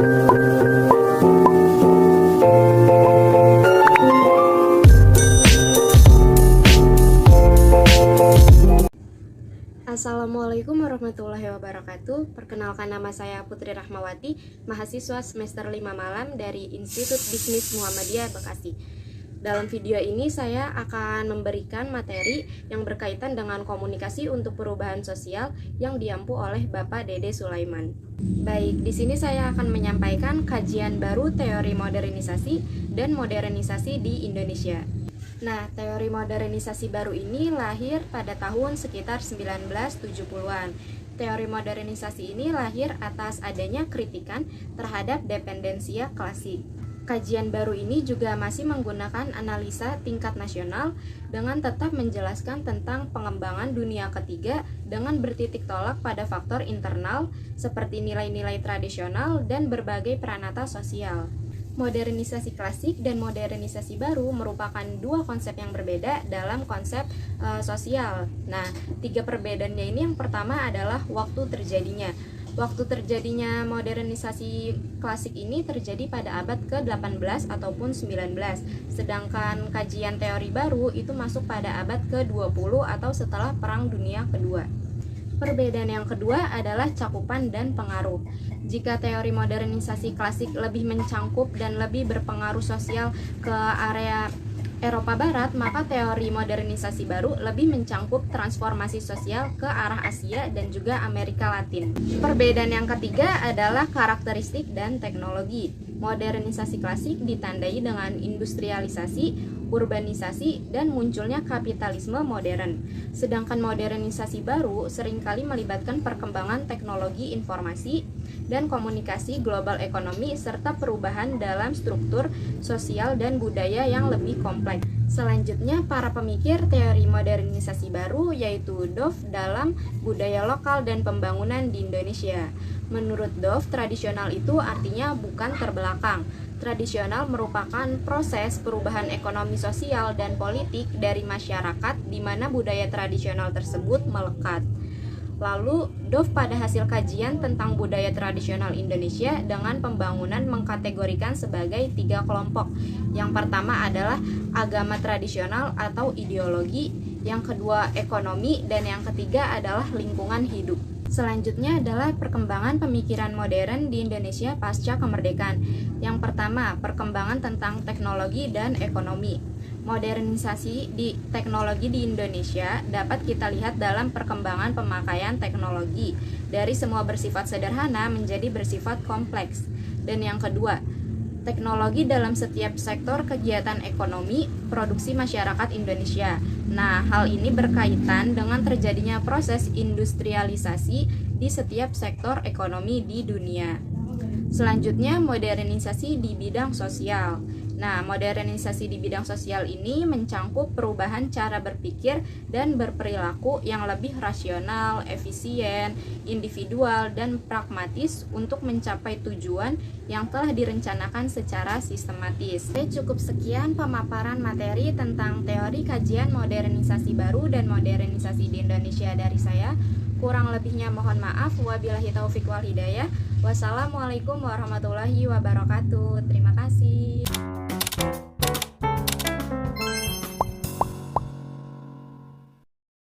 Assalamualaikum warahmatullahi wabarakatuh. Perkenalkan, nama saya Putri Rahmawati, mahasiswa semester 5 malam dari Institut Bisnis Muhammadiyah Bekasi. Dalam video ini saya akan memberikan materi yang berkaitan dengan komunikasi untuk perubahan sosial yang diampu oleh Bapak Dede Sulaiman. Baik, di sini saya akan menyampaikan kajian baru teori modernisasi dan modernisasi di Indonesia. Nah, teori modernisasi baru ini lahir pada tahun sekitar 1970-an. Teori modernisasi ini lahir atas adanya kritikan terhadap dependensia klasik. Kajian baru ini juga masih menggunakan analisa tingkat nasional dengan tetap menjelaskan tentang pengembangan dunia ketiga dengan bertitik tolak pada faktor internal seperti nilai-nilai tradisional dan berbagai peranata sosial. Modernisasi klasik dan modernisasi baru merupakan dua konsep yang berbeda dalam konsep sosial. Nah, tiga perbedaannya ini, yang pertama adalah waktu terjadinya. Waktu terjadinya modernisasi klasik ini terjadi pada abad ke-18 ataupun 19, sedangkan kajian teori baru itu masuk pada abad ke-20 atau setelah Perang Dunia Kedua. Perbedaan yang kedua adalah cakupan dan pengaruh. Jika teori modernisasi klasik lebih mencangkup dan lebih berpengaruh sosial ke area Eropa Barat, maka teori modernisasi baru lebih mencangkup transformasi sosial ke arah Asia dan juga Amerika Latin. Perbedaan yang ketiga adalah karakteristik dan teknologi. Modernisasi klasik ditandai dengan industrialisasi, urbanisasi, dan munculnya kapitalisme modern. Sedangkan modernisasi baru seringkali melibatkan perkembangan teknologi informasi dan komunikasi global ekonomi serta perubahan dalam struktur sosial dan budaya yang lebih kompleks. Selanjutnya, para pemikir teori modernisasi baru yaitu Dove dalam budaya lokal dan pembangunan di Indonesia. Menurut Dove, tradisional itu artinya bukan terbelakang. Tradisional merupakan proses perubahan ekonomi sosial dan politik dari masyarakat di mana budaya tradisional tersebut melekat. Lalu, Dove pada hasil kajian tentang budaya tradisional Indonesia dengan pembangunan mengkategorikan sebagai 3 kelompok. Yang pertama adalah agama tradisional atau ideologi, yang kedua ekonomi, dan yang ketiga adalah lingkungan hidup. Selanjutnya adalah perkembangan pemikiran modern di Indonesia pasca kemerdekaan. Yang pertama, perkembangan tentang teknologi dan ekonomi. Modernisasi di teknologi di Indonesia dapat kita lihat dalam perkembangan pemakaian teknologi dari semua bersifat sederhana menjadi bersifat kompleks. Dan yang kedua, teknologi dalam setiap sektor kegiatan ekonomi produksi masyarakat Indonesia. Nah, hal ini berkaitan dengan terjadinya proses industrialisasi di setiap sektor ekonomi di dunia. Selanjutnya, modernisasi di bidang sosial. Nah, modernisasi di bidang sosial ini mencangkup perubahan cara berpikir dan berperilaku yang lebih rasional, efisien, individual, dan pragmatis untuk mencapai tujuan yang telah direncanakan secara sistematis. Cukup sekian pemaparan materi tentang teori kajian modernisasi baru dan modernisasi di Indonesia dari saya. Kurang lebihnya mohon maaf. Wabillahi taufik wal hidayah. Wassalamualaikum warahmatullahi wabarakatuh. Terima kasih.